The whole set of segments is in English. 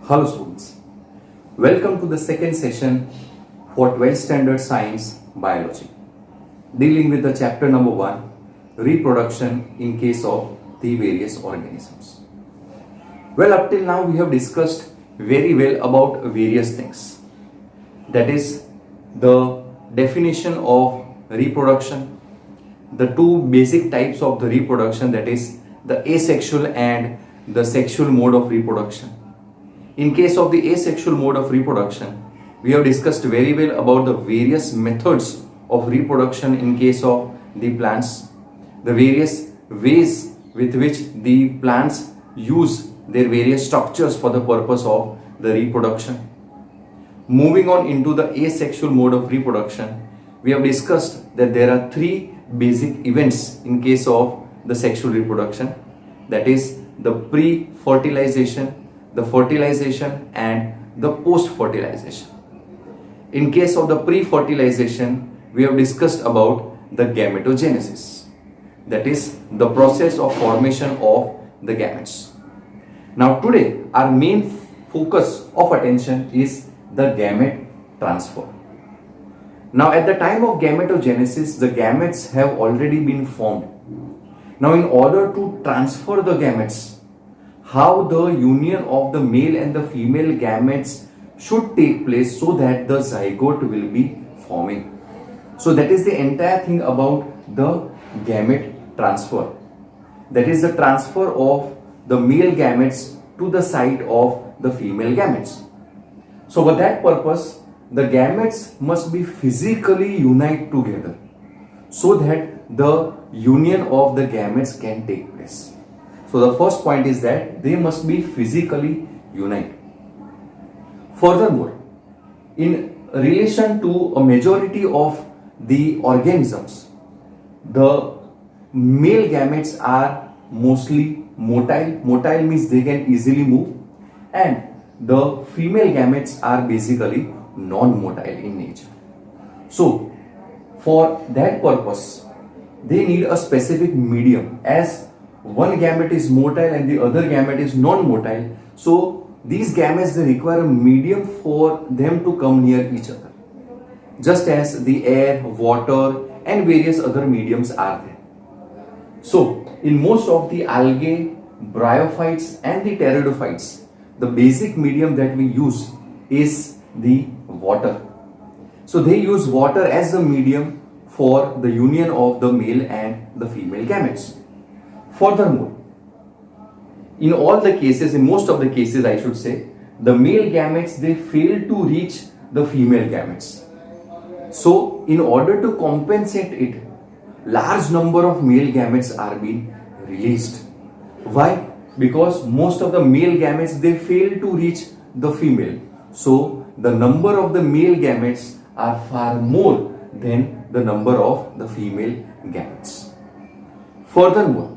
Hello students, welcome to the second session for 12th standard science biology, dealing with the chapter number 1, reproduction in case of the various organisms. Well, up till now we have discussed very well about various things, that is the definition of reproduction, the two basic types of the reproduction, that is the asexual and the sexual mode of reproduction. In case of the asexual mode of reproduction, we have discussed very well about the various methods of reproduction in case of the plants, the various ways with which the plants use their various structures for the purpose of the reproduction. Moving on into the asexual mode of reproduction, we have discussed that there are three basic events in case of the sexual reproduction, that is the pre-fertilization, the fertilization and the post-fertilization. In case of the pre-fertilization, we have discussed about the gametogenesis, that is the process of formation of the gametes. Now today our main focus of attention is the gamete transfer. Now at the time of gametogenesis, the gametes have already been formed. Now in order to transfer the gametes, how the union of the male and the female gametes should take place so that the zygote will be forming. So that is the entire thing about the gamete transfer. That is the transfer of the male gametes to the site of the female gametes. So for that purpose, the gametes must be physically unite together so that the union of the gametes can take place. So the first point is that they must be physically united. Furthermore, in relation to a majority of the organisms, the male gametes are mostly motile. Motile means they can easily move, and the female gametes are basically non-motile in nature. So for that purpose, they need a specific medium, as one gamete is motile and the other gamete is non-motile. So these gametes, they require a medium for them to come near each other, just as the air, water and various other mediums are there. So in most of the algae, bryophytes and the pteridophytes, the basic medium that we use is the water. So they use water as the medium for the union of the male and the female gametes. Furthermore, in all the cases, in most of the cases I should say, the male gametes, they fail to reach the female gametes. So in order to compensate it, large number of male gametes are being released. Why? Because most of the male gametes, they fail to reach the female. So the number of the male gametes are far more than the number of the female gametes. Furthermore,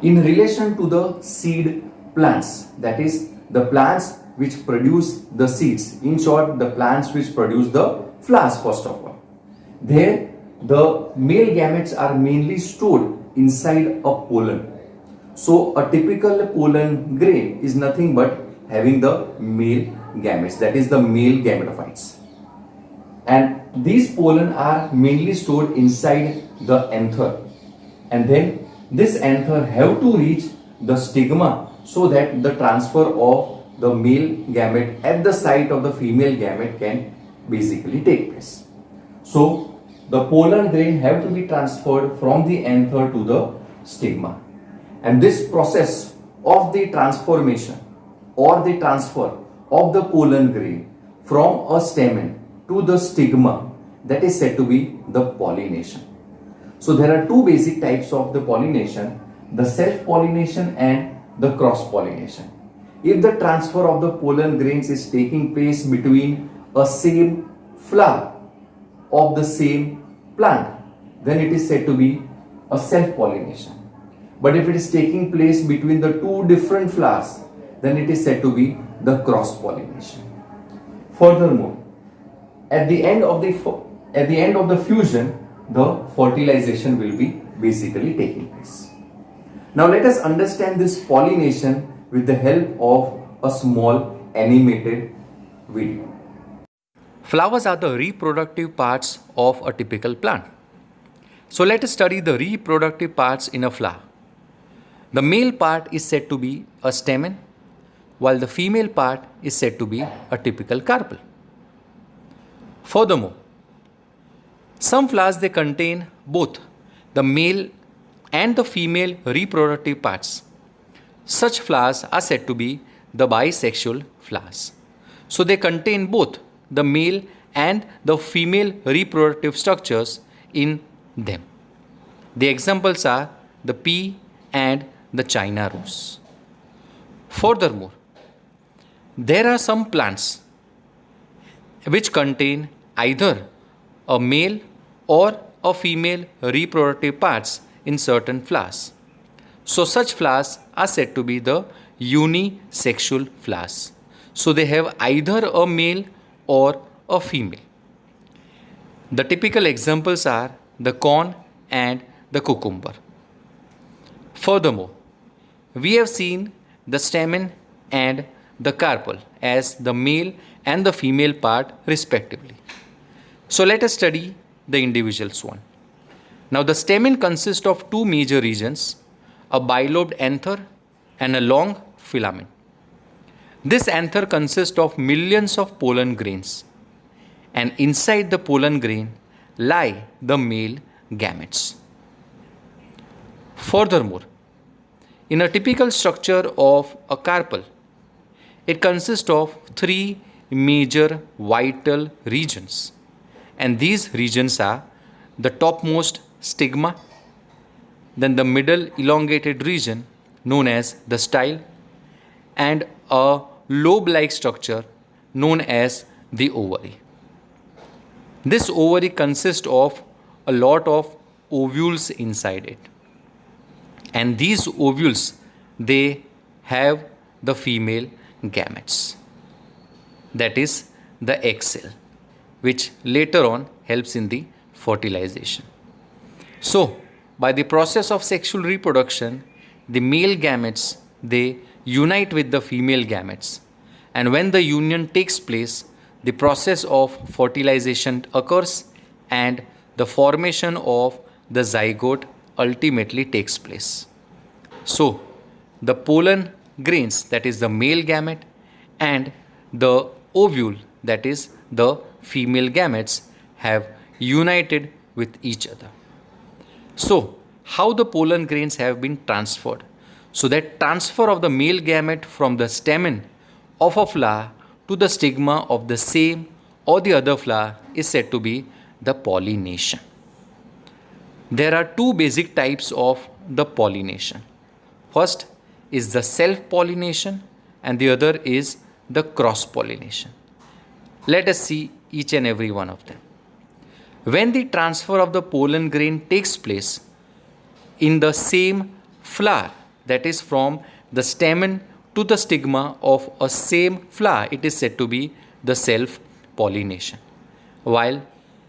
in relation to the seed plants, that is the plants which produce the seeds, in short the plants which produce the flowers first of all, there the male gametes are mainly stored inside a pollen. So a typical pollen grain is nothing but having the male gametes, that is the male gametophytes, and these pollen are mainly stored inside the anther, and then this anther have to reach the stigma so that the transfer of the male gamete at the site of the female gamete can basically take place. So the pollen grain have to be transferred from the anther to the stigma, and this process of the transformation or the transfer of the pollen grain from a stamen to the stigma, that is said to be the pollination. So there are two basic types of the pollination, the self-pollination and the cross-pollination. If the transfer of the pollen grains is taking place between a same flower of the same plant, then it is said to be a self-pollination. But if it is taking place between the two different flowers, then it is said to be the cross-pollination. Furthermore, at the end of the fusion, the fertilization will be basically taking place. Now let us understand this pollination with the help of a small animated video. Flowers are the reproductive parts of a typical plant. So let us study the reproductive parts in a flower. The male part is said to be a stamen, while the female part is said to be a typical carpel. Furthermore, some flowers they contain both the male and the female reproductive parts. Such flowers are said to be the bisexual flowers. So they contain both the male and the female reproductive structures in them. The examples are the pea and the China rose. Furthermore, there are some plants which contain either a male or a female reproductive parts in certain flowers. So such flowers are said to be the unisexual flowers. So they have either a male or a female. The typical examples are the corn and the cucumber. Furthermore, we have seen the stamen and the carpel as the male and the female part respectively. So let us study the individuals one. Now the stamen consists of two major regions, a bilobed anther and a long filament. This anther consists of millions of pollen grains, and inside the pollen grain lie the male gametes. Furthermore, in a typical structure of a carpel, it consists of three major vital regions, and these regions are the topmost stigma, then the middle elongated region known as the style, and a lobe-like structure known as the ovary. This ovary consists of a lot of ovules inside it, and these ovules they have the female gametes, that is the egg cell, which later on helps in the fertilization. So by the process of sexual reproduction, the male gametes they unite with the female gametes, and when the union takes place, the process of fertilization occurs and the formation of the zygote ultimately takes place. So the pollen grains, that is the male gamete, and the ovule, that is the female gametes, have united with each other. So how the pollen grains have been transferred? So that transfer of the male gamete from the stamen of a flower to the stigma of the same or the other flower is said to be the pollination. There are two basic types of the pollination. First is the self-pollination and the other is the cross-pollination. Let us see each and every one of them. When the transfer of the pollen grain takes place in the same flower, that is from the stamen to the stigma of a same flower, it is said to be the self-pollination. While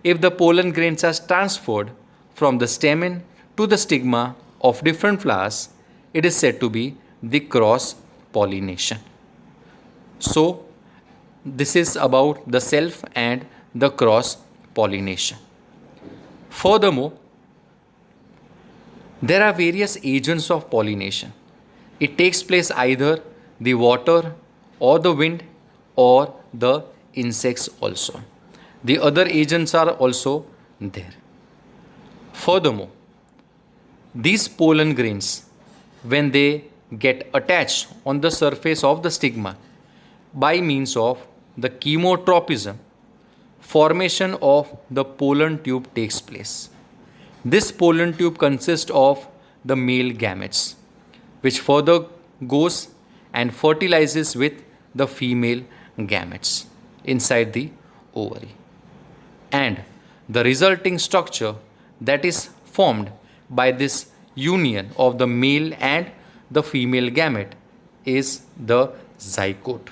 if the pollen grains are transferred from the stamen to the stigma of different flowers, it is said to be the cross-pollination. So this is about the self and the cross-pollination. Furthermore, there are various agents of pollination. It takes place either the water or the wind or the insects also. The other agents are also there. Furthermore, these pollen grains, when they get attached on the surface of the stigma by means of the chemotropism, formation of the pollen tube takes place. This pollen tube consists of the male gametes, which further goes and fertilizes with the female gametes inside the ovary. And the resulting structure that is formed by this union of the male and the female gamete is the zygote.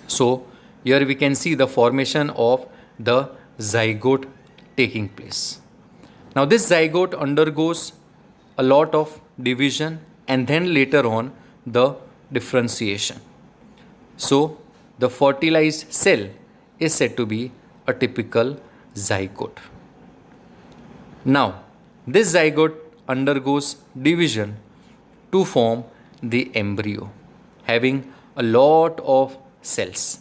So here we can see the formation of the zygote taking place. Now this zygote undergoes a lot of division and then later on the differentiation. So, the fertilized cell is said to be a typical zygote. Now, this zygote undergoes division to form the embryo, having a lot of cells,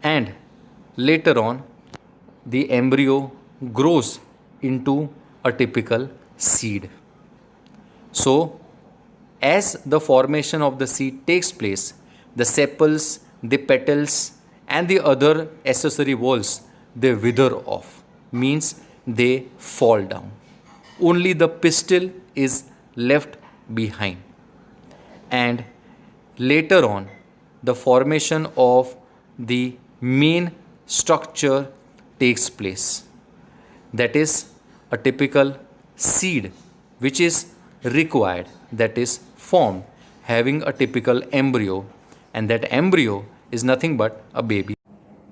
and later on, the embryo grows into a typical seed. So, as the formation of the seed takes place, the sepals, the petals, and the other accessory walls they wither off, means they fall down. Only the pistil is left behind, and later on, the formation of the main structure takes place. That is a typical seed which is required, that is formed, having a typical embryo, and that embryo is nothing but a baby.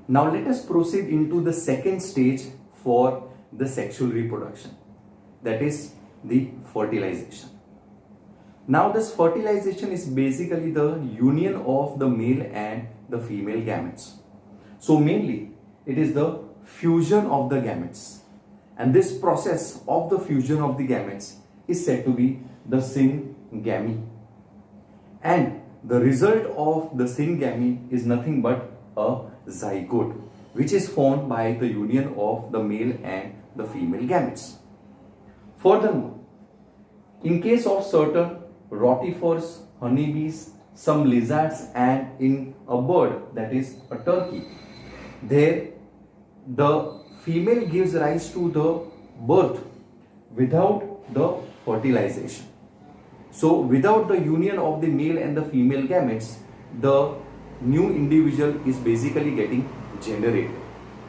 Now let us proceed into the second stage for the sexual reproduction, that is the fertilization. Now this fertilization is basically the union of the male and the female gametes. So mainly it is the fusion of the gametes, and this process of the fusion of the gametes is said to be the syngamy, and the result of the syngamy is nothing but a zygote, which is formed by the union of the male and the female gametes. Furthermore, in case of certain rotifers, honeybees, some lizards, and in a bird, that is a turkey, there the female gives rise to the birth without the fertilization. So without the union of the male and the female gametes, the new individual is basically getting generated,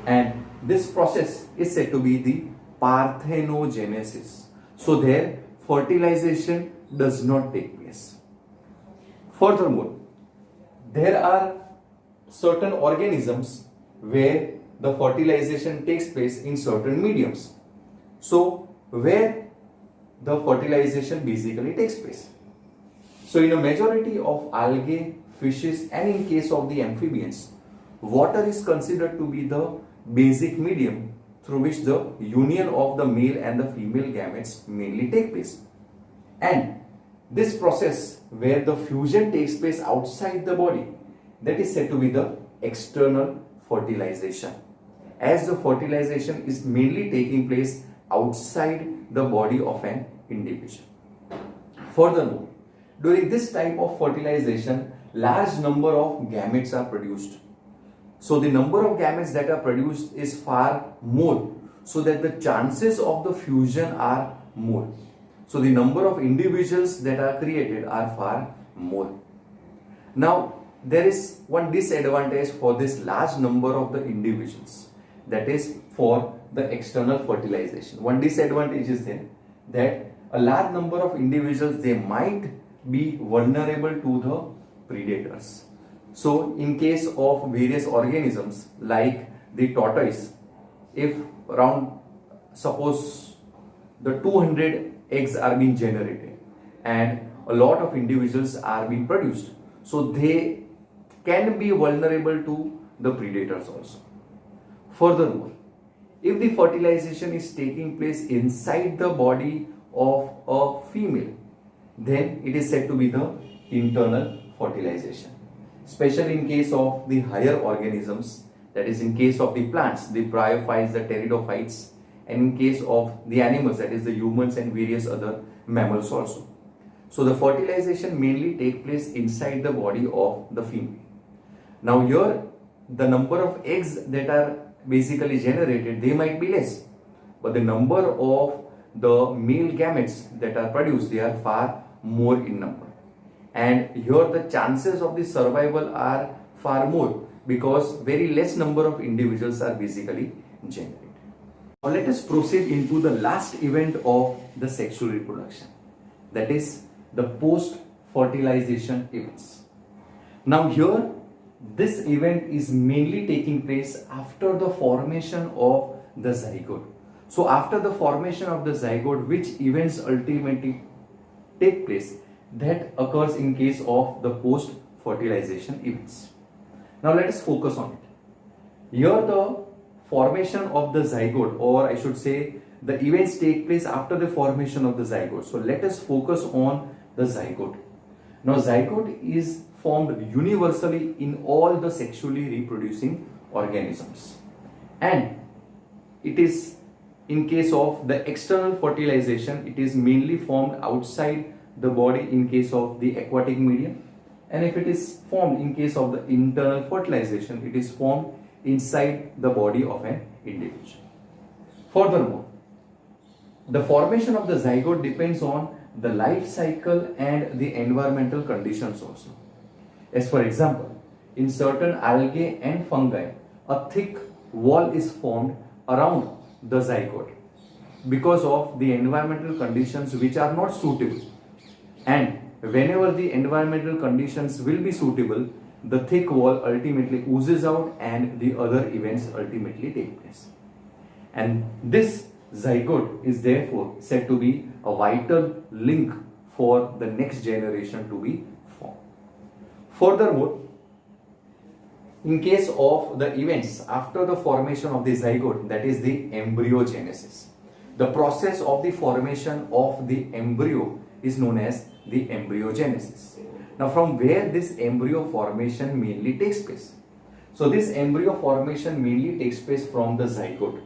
and this process is said to be the parthenogenesis. So there fertilization does not take place. Furthermore, there are certain organisms where the fertilization takes place in certain mediums. So where the fertilization basically takes place. So in a majority of algae, fishes, and in case of the amphibians, water is considered to be the basic medium through which the union of the male and the female gametes mainly take place. And this process where the fusion takes place outside the body, that is said to be the external fertilization, as the fertilization is mainly taking place outside the body of an individual. Furthermore, during this type of fertilization, large number of gametes are produced. So the number of gametes that are produced is far more, so that the chances of the fusion are more. So the number of individuals that are created are far more. Now there is one disadvantage for this large number of the individuals, that is for the external fertilization. One disadvantage is there that a large number of individuals, they might be vulnerable to the predators. So in case of various organisms like the tortoise, if around, suppose the 200 eggs are being generated and a lot of individuals are being produced, so they can be vulnerable to the predators also. Furthermore, if the fertilization is taking place inside the body of a female, then it is said to be the internal fertilization. Especially in case of the higher organisms, that is in case of the plants, the bryophytes, the pteridophytes, and in case of the animals, that is the humans and various other mammals also. So the fertilization mainly takes place inside the body of the female. Now here the number of eggs that are basically generated, they might be less, but the number of the male gametes that are produced, they are far more in number. And here the chances of the survival are far more, because very less number of individuals are basically generated. Now let us proceed into the last event of the sexual reproduction, that is the post-fertilization events. Now here this event is mainly taking place after the formation of the zygote. So after the formation of the zygote, which events ultimately take place, that occurs in case of the post fertilization events. Now let us focus on it. Here the formation of the zygote, or I should say the events take place after the formation of the zygote. So let us focus on the zygote. Now zygote is formed universally in all the sexually reproducing organisms, and it is, in case of the external fertilization, it is mainly formed outside the body in case of the aquatic medium, and if it is formed in case of the internal fertilization, it is formed inside the body of an individual. Furthermore, the formation of the zygote depends on the life cycle and the environmental conditions also. As for example, in certain algae and fungi, a thick wall is formed around the zygote because of the environmental conditions which are not suitable. And whenever the environmental conditions will be suitable, the thick wall ultimately oozes out and the other events ultimately take place. And this zygote is therefore said to be a vital link for the next generation to be formed. Furthermore, in case of the events after the formation of the zygote, that is the embryogenesis, the process of the formation of the embryo is known as the embryogenesis. Now, from where this embryo formation mainly takes place? So, this embryo formation mainly takes place from the zygote.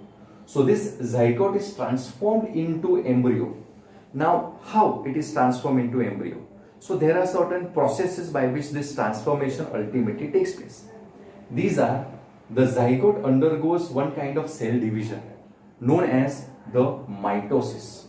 So, this zygote is transformed into embryo. Now, how it is transformed into embryo? So, there are certain processes by which this transformation ultimately takes place. These are, the zygote undergoes one kind of cell division known as the mitosis.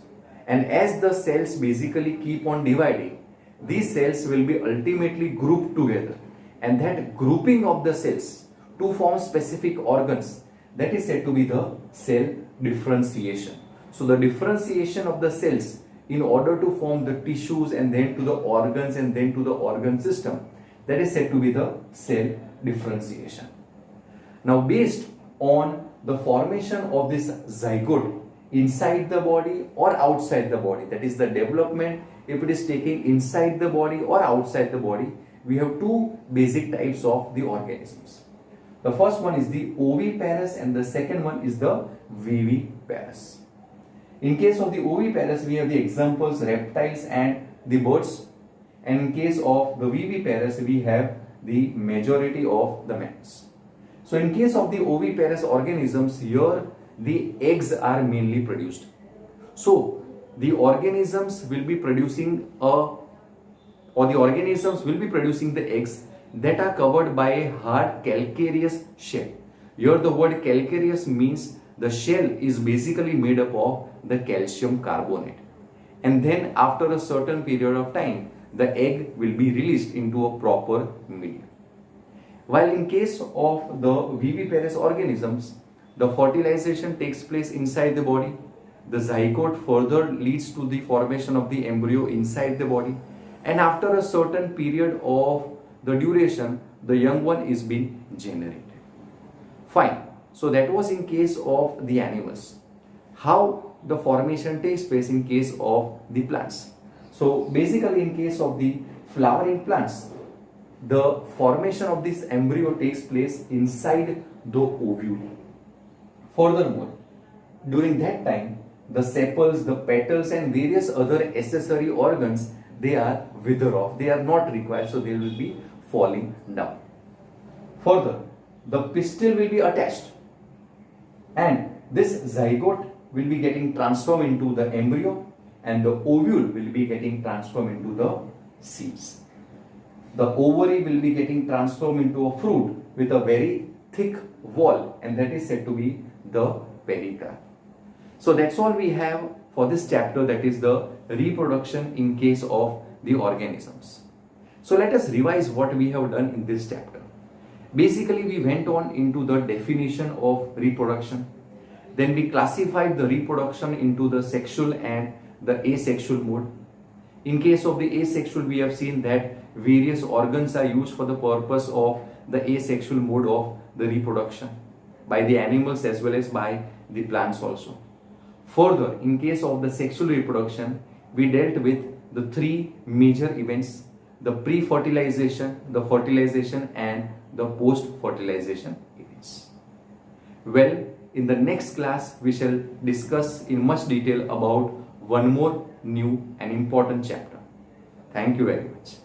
And as the cells basically keep on dividing, these cells will be ultimately grouped together, and that grouping of the cells to form specific organs, that is said to be the cell differentiation. So the differentiation of the cells in order to form the tissues and then to the organs and then to the organ system, that is said to be the cell differentiation. Now, based on the formation of this zygote inside the body or outside the body, that is the development, if it is taking inside the body or outside the body, we have two basic types of the organisms. The first one is the oviparous and the second one is the viviparous. In case of the oviparous, we have the examples reptiles and the birds, and in case of the viviparous, we have the majority of the mammals. So in case of the oviparous organisms, here the eggs are mainly produced. So the organisms will be producing the eggs that are covered by a hard calcareous shell. Here the word calcareous means the shell is basically made up of the calcium carbonate, and then after a certain period of time the egg will be released into a proper medium. While in case of the viviparous organisms, the fertilization takes place inside the body. The zygote further leads to the formation of the embryo inside the body, and after a certain period of the duration, the young one is being generated. Fine. So that was in case of the animals. How the formation takes place in case of the plants? So basically in case of the flowering plants, the formation of this embryo takes place inside the ovule. Furthermore, during that time, the sepals, the petals and various other accessory organs, they are wither off. They are not required, so they will be falling down. Further, the pistil will be attached, and this zygote will be getting transformed into the embryo, and the ovule will be getting transformed into the seeds. The ovary will be getting transformed into a fruit with a very thick wall, and that is said to be the pericarp. So that's all we have for this chapter, that is the reproduction in case of the organisms. So let us revise what we have done in this chapter. Basically, we went on into the definition of reproduction. Then we classified the reproduction into the sexual and the asexual mode. In case of the asexual, we have seen that various organs are used for the purpose of the asexual mode of the reproduction by the animals as well as by the plants also. Further, in case of the sexual reproduction, we dealt with the three major events, the pre-fertilization, the fertilization and the post-fertilization events. Well, in the next class, we shall discuss in much detail about one more new and important chapter. Thank you very much.